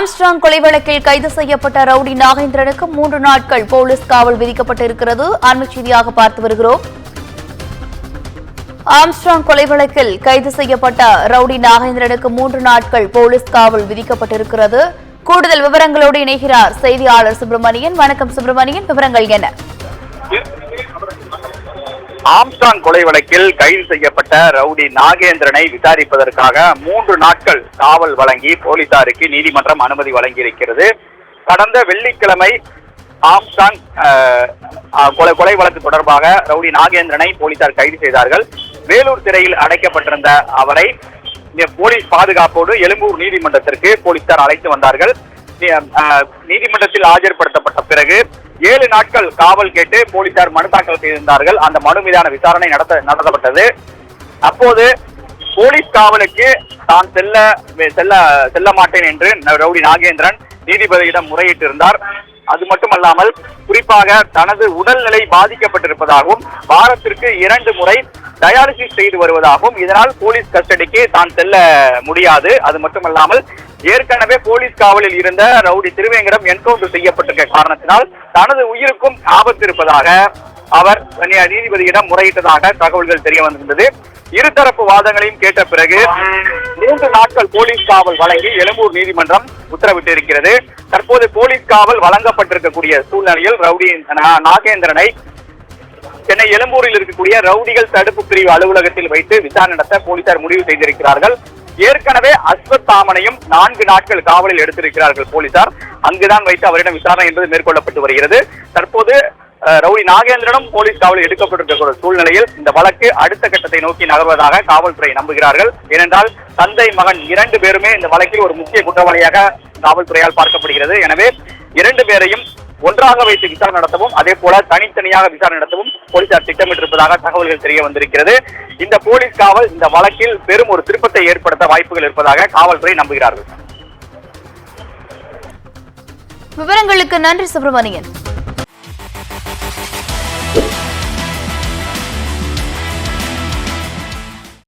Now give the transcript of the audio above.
Armstrong கொலை வழக்கில் கைது செய்யப்பட்ட ரவுடி நாகேந்திரனுக்கு 3 நாட்கள் போலீஸ் காவல் விதிக்கப்பட்டிருக்கிறது. அண்மை செய்தியாக பார்த்து வருகிறோம். ஆம்ஸ்ட்ராங் கொலை வழக்கில் கைது செய்யப்பட்ட ரவுடி நாகேந்திரனுக்கு 3 நாட்கள் போலீஸ் காவல் விதிக்கப்பட்டிருக்கிறது. கூடுதல் விவரங்களோடு இணைகிறார் செய்தியாளர் சுப்பிரமணியன். வணக்கம் சுப்பிரமணியன், விவரங்கள் என்ன? ஆம்ஸ்ட்ராங் கொலை வழக்கில் கைது செய்யப்பட்ட ரவுடி நாகேந்திரனை விசாரிப்பதற்காக 3 நாட்கள் காவல் வழங்கி போலீசாருக்கு நீதிமன்றம் அனுமதி வழங்கியிருக்கிறது. கடந்த வெள்ளிக்கிழமை ஆம்ஸ்ட்ராங் கொலை வழக்கு தொடர்பாக ரவுடி நாகேந்திரனை போலீசார் கைது செய்தார்கள். வேலூர் சிறையில் அடைக்கப்பட்டிருந்த அவரை போலீஸ் பாதுகாப்போடு எழும்பூர் நீதிமன்றத்திற்கு போலீசார் அழைத்து வந்தார்கள். நீதிமன்றத்தில் ஆஜர்படுத்தப்பட்ட பிறகு 7 நாட்கள் காவல் கேட்டு போலீசார் மனு தாக்கல் செய்திருந்தார்கள். அந்த மனு மீதான விசாரணை நடத்தப்பட்டது. அப்போது போலீஸ் காவலுக்கு தான் செல்ல மாட்டேன் என்று ரவுடி நாகேந்திரன் நீதிபதியிடம் முறையிட்டிருந்தார். அது மட்டுமல்லாமல் குறிப்பாக தனது உடல்நிலை பாதிக்கப்பட்டிருப்பதாகவும் வாரத்திற்கு 2 முறை டயாலிசிஸ் செய்து வருவதாகவும் இதனால் போலீஸ் கஸ்டடிக்கு தான் செல்ல முடியாது. அது மட்டுமல்லாமல் ஏற்கனவே போலீஸ் காவலில் இருந்த ரவுடி திருவேங்கடம் என்கவுண்டர் செய்யப்பட்டிருக்க காரணத்தினால் தனது உயிருக்கும் ஆபத்து இருப்பதாக அவர் நீதிபதியிடம் முறையிட்டதாக தகவல்கள் தெரிய வந்திருந்தது. இருதரப்பு வாதங்களையும் கேட்ட பிறகு 3 நாட்கள் போலீஸ் காவல் வழங்கி எழும்பூர் நீதிமன்றம் உத்தரவிட்டிருக்கிறது. தற்போது போலீஸ் காவல் வழங்கப்பட்டிருக்கக்கூடிய சூழ்நிலையில் ரவுடி நாகேந்திரனை சென்னை எழும்பூரில் இருக்கக்கூடிய ரவுடிகள் தடுப்பு பிரிவு அலுவலகத்தில் வைத்து விசாரணை நடத்த போலீசார் முடிவு செய்திருக்கிறார்கள். ஏற்கனவே அஸ்வத்தாமனையும் 4 நாட்கள் காவலில் எடுத்திருக்கிறார்கள் போலீசார். அங்குதான் வைத்து அவரிடம் விசாரணை என்பது மேற்கொள்ளப்பட்டு வருகிறது. தற்போது ரவுடி நாகேந்திரனும் போலீஸ் காவலில் எடுக்கப்பட்டிருக்கிற சூழ்நிலையில் இந்த வழக்கு அடுத்த கட்டத்தை நோக்கி நகர்வதாக காவல்துறை நம்புகிறார்கள். ஏனென்றால் தந்தை மகன் 2 பேருமே இந்த வழக்கில் ஒரு முக்கிய குற்றவாளியாக காவல்துறையால் பார்க்கப்படுகிறது. எனவே 2 பேரையும் ஒன்றாக வைத்து விசாரணை நடத்தவும் அதே போல தனித்தனியாக விசாரணை நடத்தவும் போலீசார் திட்டமிட்டிருப்பதாக தகவல்கள் தெரிய வந்திருக்கிறது. இந்த போலீஸ் காவல் இந்த வழக்கில் பெரும் ஒரு திருப்பத்தை ஏற்படுத்த வாய்ப்புகள் இருப்பதாக காவல்துறை நம்புகிறார்கள். விவரங்களுக்கு நன்றி சுப்பிரமணியன்.